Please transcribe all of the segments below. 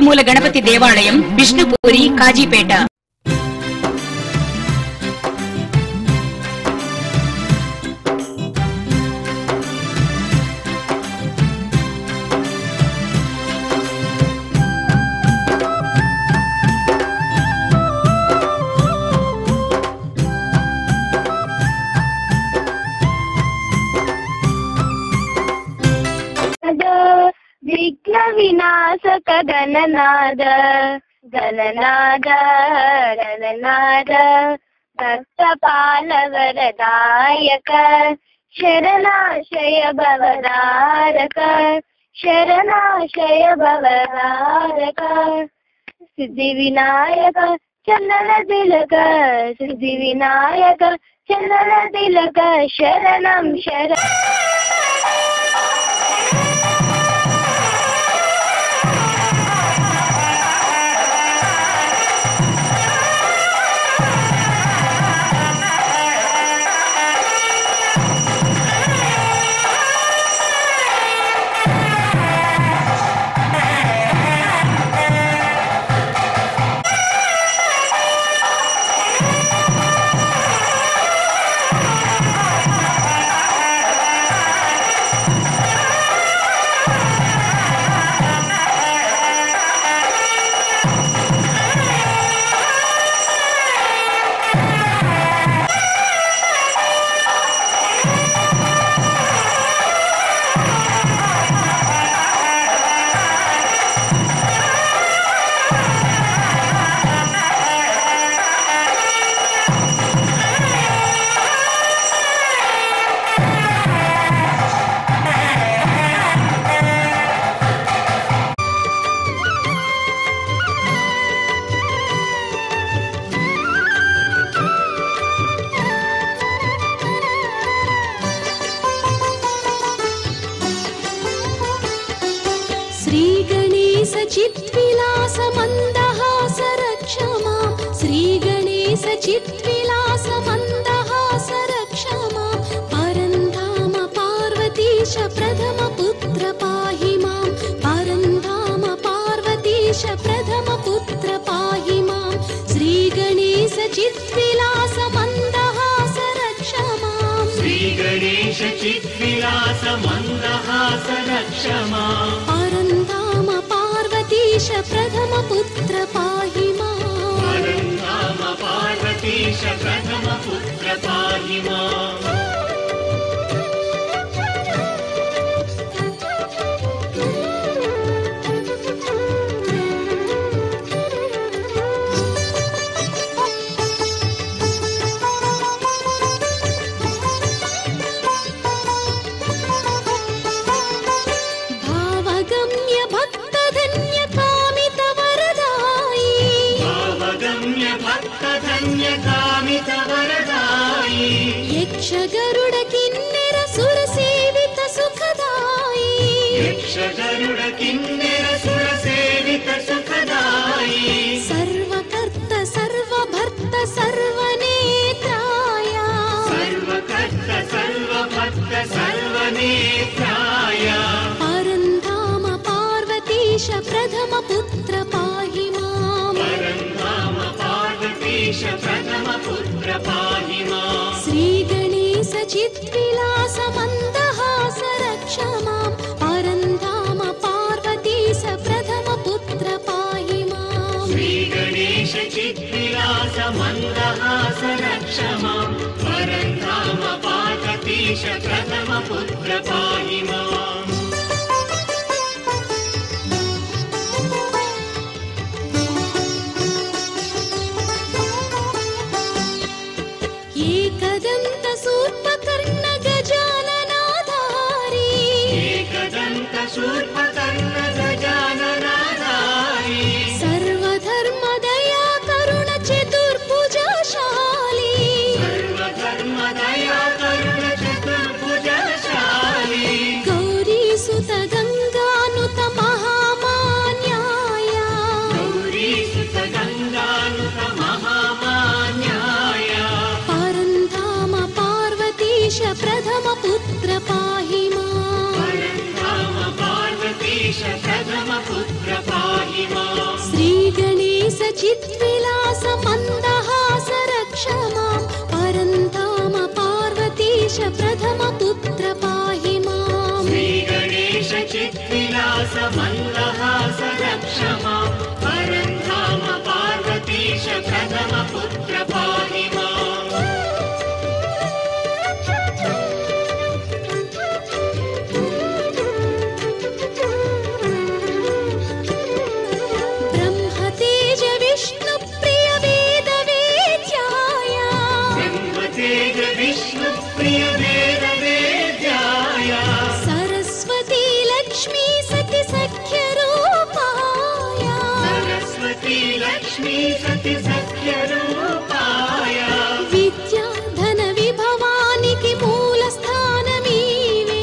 మూల గణపతి దేవాలయం, విష్ణుపూరి, కాజీపేట. విఘ్న వినాశక గణనాద గణనాద గణనాద భక్తపాల వరదాయక శరణాశయ భవదారక శరణాశయ భవదారక సిద్ధి వినాయక చందన తిలక సిద్ధి వినాయక చందన తిలక శరణం శరణం. चिद्विलास मंदहास रक्ष मां श्रीगणेश चिद्विलास मंदहास रक्ष मां परन्धाम पार्वतीश प्रथम पुत्र पाहि मां परन्धाम पार्वतीश प्रथम पुत्र पाहि मां श्रीगणेश चिद्विलास मंदहास रक्ष मां श्रीगणेश चिद्विलास मंदहास रक्ष मां पार्वतीश प्रथम पुत्र पाहि मां परन्धाम पार्वतीश प्रथम पुत्र पाहि मां. यक्ष गरुड़ किन्नर सुर सेवित सुखदाई यक्ष गरुड़ किन्नर सुर सेवित सुखदाई सर्वकर्त सर्वभर्त सर्वनेत्राय सर्वकर्त सर्वभक्त सर्वनेत्राय परन्धाम पार्वतीश प्रथम पुत्र पाहि मां परन्धाम पार्वतीश प्रथम पुत्र पाहि मां. श्रीगणेश चिद्विलास मंदहास रक्ष मां परन्धाम पार्वतीश प्रथम पुत्र पाहि मां श्रीगणेश चिद्विलास मंदहास रक्ष मां परन्धाम पार्वतीश प्रथम पुत्र पाहि मां. शूर्पकर्ण गजाननाधारी सर्वधर्मदया करुण चतुर्भुजशाली सर्वधर्मदया करुण चतुर्भुजशाली गौरीसुत गङ्गानुत महामान्याय गौरीसुत गङ्गानुत महामान्याय परन्धाम पार्वतीश प्रथम पुत्र पाहि माम् परन्धाम पार्वतीश प्रथम पुत्र पाहि माम् श्रीगणेश चिद्विलास मन्दहास रक्ष माम् परन्धाम पार्वतीश प्रथम पुत्र पाहि माम् श्रीगणेश चिद्विलास मन्दहास रक्ष माम् परन्धाम पार्वतीश प्रथम पुत्र पाहि माम् ब्रह्मतेज विष्णुप्रिय वेदवेद्याय ब्रह्मतेज विष्णुप्रिय वेदवेद्याय सरस्वती लक्ष्मी सति सख्यरूपाय सरस्वती लक्ष्मी सति सख्यरूपाय विद्याधन विभवानिकि मूलस्थानमीवे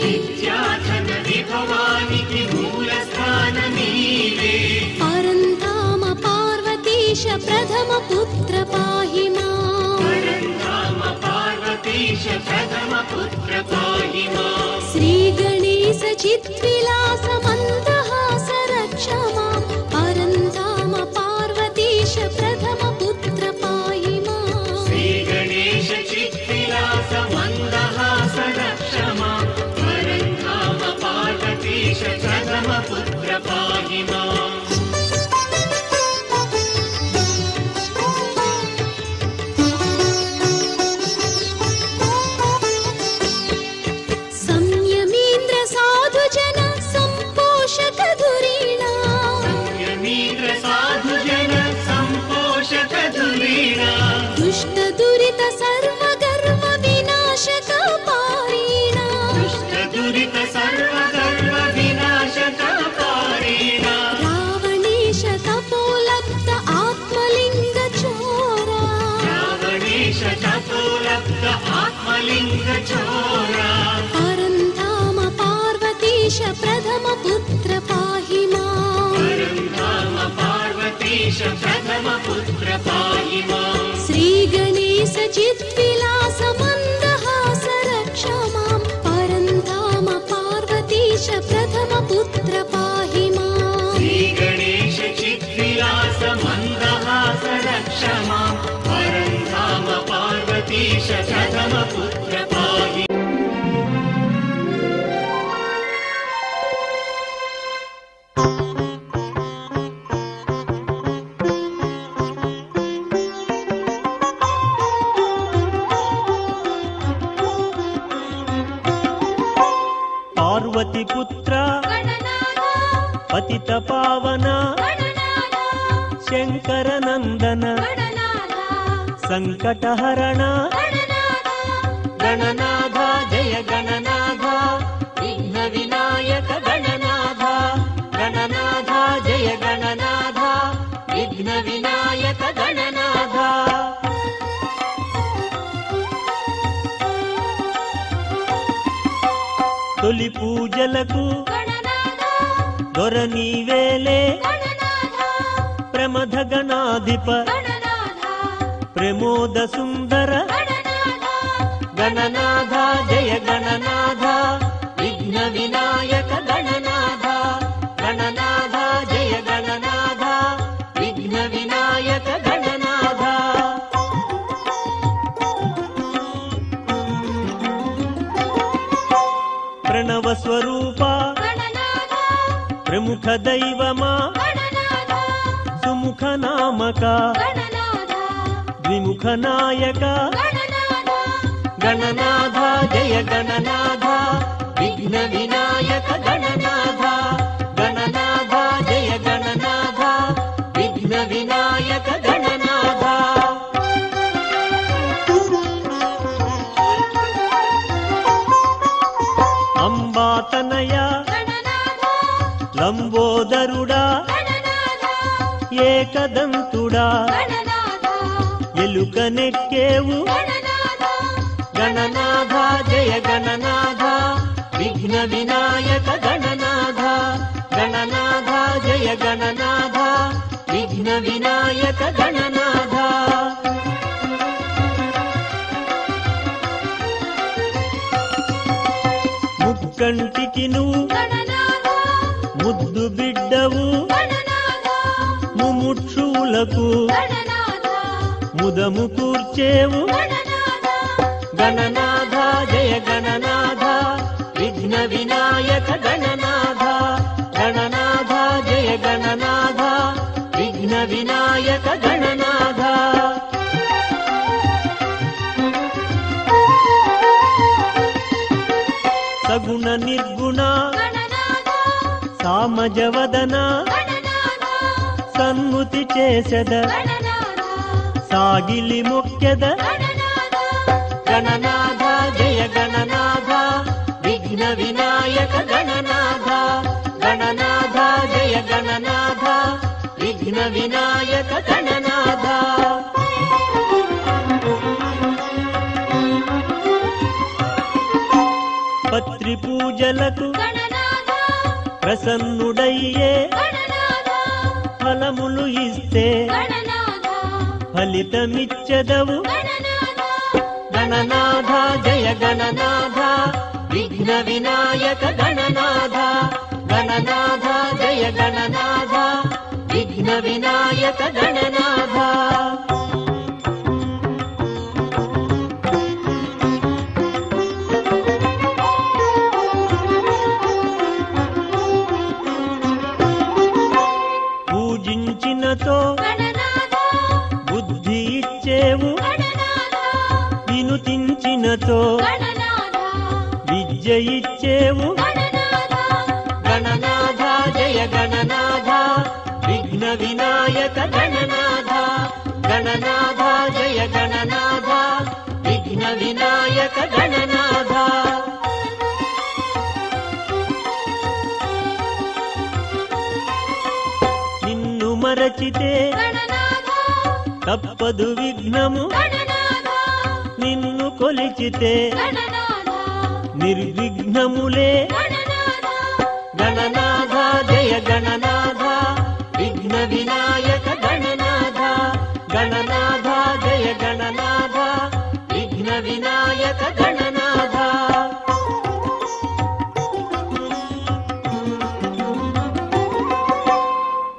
विद्याधन विभवानिकि मूलस्थानमीवे परन्धाम पार्वतीश प्रथम पुत्र पाहि माम् परन्धाम पार्वतीश प्रथम पुत्र पाहि माम् श्रीगणेश चिद्विलास मन्दहास रक्ष माम् परन्धाम पार्वतीश प्रथम पुत्र पाहि माम् श्रीगणेश चिद्विलास मन्दहास रक्ष माम् परन्धाम पार्वतीश प्रथम पुत्र पाहि माम् संयमीन्द्र साधुजन सम्पोषक धुरीणा संयमीन्द्र साधुजन सम्पोषक धुरीणा दुष्ट दुरित सर्वगर्व विनाशक पारीणा दुष्ट दुरित सर्वकर्म विनाशक पारीणा रावणेश तपोलब्ध आत्मलिङ्ग चोरा रावणेश तपोलब्ध आत्मलिङ्ग चोरा परन्धाम पार्वतीश प्रथम पुत्र पाहि माम् परन्धाम पार्वतीश प्रथम पुत्र पाहि माम् श्रीगणेश चिद्विलास मन्दहास रक्ष माम् परन्धाम पार्वतीश प्रथम पुत्र पाहि माम् श्रीगणेश चिद्विलास मन्दहास रक्ष माम् परन्धाम पार्वतीश प्रथम पुत्र पाहि पार्वती पुत्र पतित पावन शंकर नंदन संकटहरण गणनाथ जय गणनाथ विघ्न विनायक गणनाथ गणनाथ जय गणनाथ विघ्न विनायक गणनाथ తొలి పూజలకు దొర నీవేలే ప్రమథ గణాధిప ప్రమోద సుందర గణనాథ జయ గణనాథ విఘ్న వినాయక గణనాథ గణనాథ జయ గణనాథ విఘ్న వినాయక గణనాథ ప్రణవ స్వరూప ప్రముఖ దైవమా సుముఖ నామక ద్విముఖ నాయక గణనాథ జయ గణనాథ విఘ్న వినాయక గణనాథ గణనాథ జయ గణనాథ విఘ్న వినాయక గణనాథ అంబాతనయ గరుడా ఏకదంతుడా ఎలుకనెక్కేవు గణనాథ జయ గణనాథ విఘ్న వినాయక గణనాథ గణనాథ జయ గణనాథ విఘ్న వినాయక గణనాథ ముక్కంటికి నువ్వు ముద్దు బిడ్డవు ముముక్షువులకు ముదము కూర్చేవు గణనాథ జయ గణనాథ విఘ్న వినాయక గణనాథ గణనాథ జయ గణనాథ విఘ్న వినాయక గణనాథ సగుణ నిర్గుణ సామజవదన సన్ముతి చేసెద సాగిలి మొక్కెద గణనాథ జయ గణనాథ విఘ్న వినాయక గణనాథ గణనాథ జయ గణనాథ విఘ్న వినాయక గణనాథ పత్రి పూజలకు ప్రసన్నుడయ్యే ఫలములు ఇస్తే ఫలితమిచ్చదవు గణనాథ జయ గణనాథ విఘ్న వినాయక గణనాథ గణనాథ జయ గణనాథ విఘ్న వినాయక గణనాథ పూజించినతో బుద్ధి ఇచ్చేవు వినుతించినతో విద్య ఇచ్చేవు గణనాథ జయ గణనాథ విఘ్న వినాయక గణనాథ గణనాథ జయ గణనాథ విఘ్న వినాయక గణనాథ నిన్ను మరచితే తప్పదు విఘ్నము నిన్ను కొలిచితే నిర్విఘ్నములే గణనాథ జయ గణనాథ విఘ్న వినాయక గణనాథ గణనాథ జయ గణనాథ విఘ్న వినాయక గణనాథ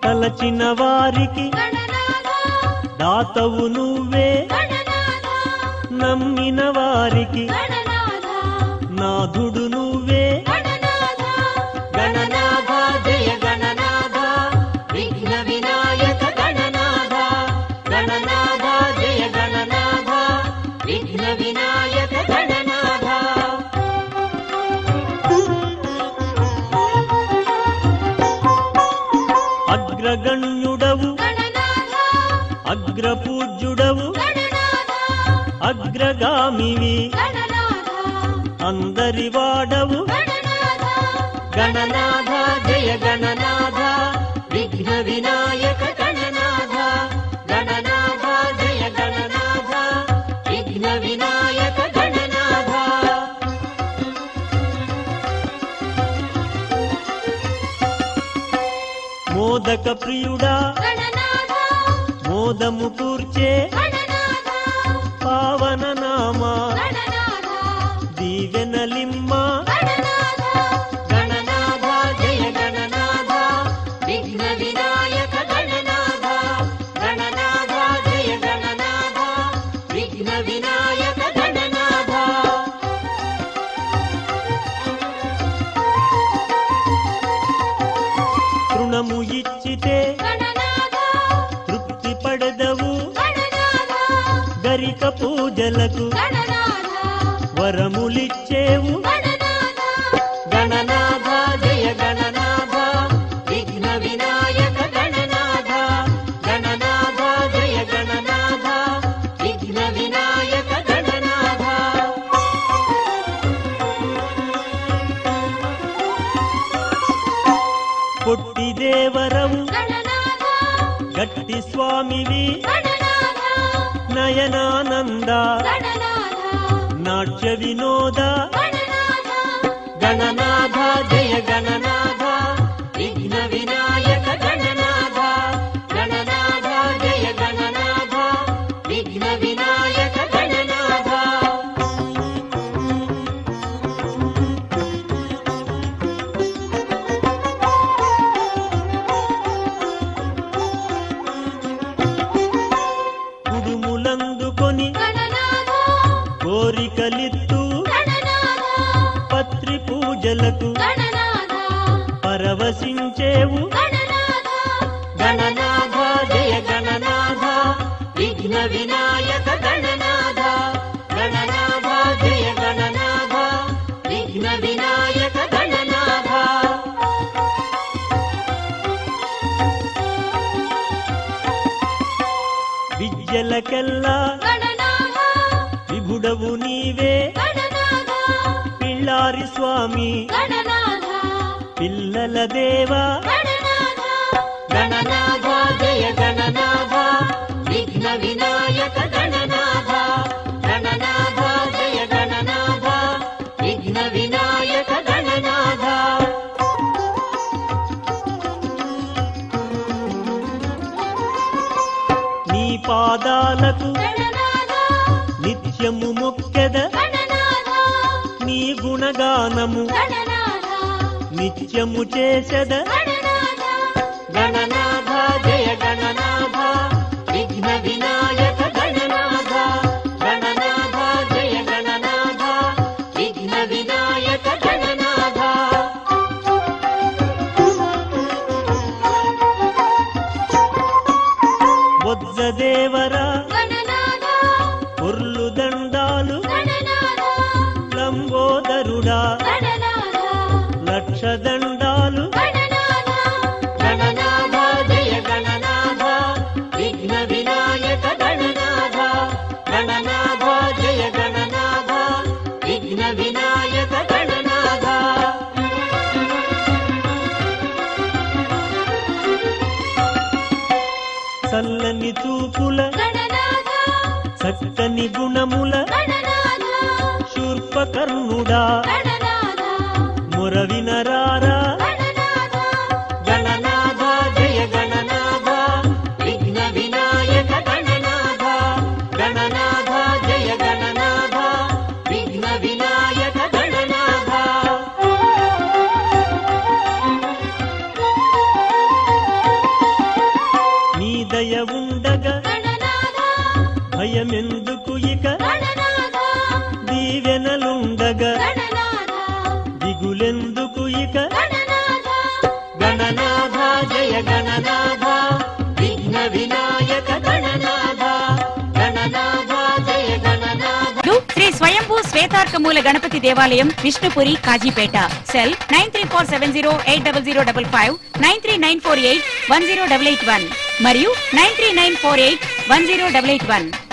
తలచిన వారికి దాతవు నువ్వే నమ్మిన వారికి నాథుడు నువ్వే గణనాథ జయ గణనాథ విఘ్న వినాయక గణనాథ గణనాథ జయ గణనాథ విఘ్న వినాయక గణనాథ అగ్రగణ్యుడవు అగ్రపూజ్యుడవు అగ్రగామివి అందరి వాడవు గణనాథ జయ గణనాథ విఘ్న వినాయక గణనాథ గణనాథ జయ గణనాథ విఘ్న వినాయక గణనాథ మోదక ప్రియుడా మోదము కూర్చే పావన నామ దీవెనలిమ్మ గణనాథ జయ గణనాథ విఘ్న వినాయక గణనాథ గణనాథ జయ గణనాథ విఘ్న వినాయక గణనాథ తృణము ఇచ్చితే తృప్తి పడదవు గరిక పూజలకు వరములిచ్చేవు గణనాథ జయ గణనాథ విఘ్న వినాయక గణనాథ గణనాథ జయ గణనాథ విఘ్న వినాయక గణనాథ పొట్టి దేవరవు గణనాథ గట్టి స్వామివి గణనాథ నయనానంద గణనాథ నాట్య వినోద గణనాథ గణనాథ జయ గణనాథ విఘ్న వినాయక గణనాథ గణనాథ జయ గణనాథ విఘ్న వినాయక గణనాథ కుడుములందుకొని గణనాథ కోరికలిత్తు గణనాథ పత్రి పూజలకు గణనాథ పరవశించేవు గణనాథ గణనాథ జయ గణనాథ విఘ్న వినాయక గణనాథ గణనాథ జయ గణనాథ విఘ్న వినాయక గణనాథ విద్యలకెల్లా గణనాథ విభుడవు నీవే గణనాథ పిల్లారి స్వామి గణనాథ పిల్లల దేవా గణనాథ గణనాథ జయ గణనాథ విఘ్న వినాయక గణనాథ గణనాథ జయ గణనాథ విఘ్న వినాయక గణనాథ నీ పాదాలకు గణనాథ నిత్యము మొక్కెద గణనాథ నీ గుణగానము గణనాథ నిత్యము చేసెద గణనాథ గణనాథ జయ గణనాథ విఘ్న వినాయక గణనాథ గణనాథ జయ గణనాథ విఘ్న వినాయక గణనాథ బొజ్జదేవర గణనాథ పొర్లు దండాలు గణనాథ లంబోదరుడా గణనాథ లక్ష దండాలు గణనాథ గణనాథ జయ గణనాథ విఘ్న వినాయక గణనాథ గణనాథ జయ గణనాథ విఘ్న వినాయక గణనాథ చల్లని చూపుల గణనాథ చక్కని గుణముల గణనాథ శూర్పకర్ణుడా గణనాథ మురవినరారా గణనాథ గణనాథ జయ గణనాథ విఘ్న వినాయక గణనాథ గణనాథ జయ గణనాథ విఘ్న వినాయక గణనాథ నీ దయ ఉండగా గణనాథ భయమెందుకు ఇక గణనాథ దీవెనలుండగా గణనాథ దిగులెందుకు ఇక గణనాథ గణనాథ జయ గణనాథ విఘ్న వినాయక గణనాథ గణనాథ జయ గణనాథ శ్రీ స్వయంభూ శ్వేతార్కమూల గణపతి దేవాలయం విష్ణుపురి కాజీపేట సెల్ 9347080055 939481081 మరియు 939481081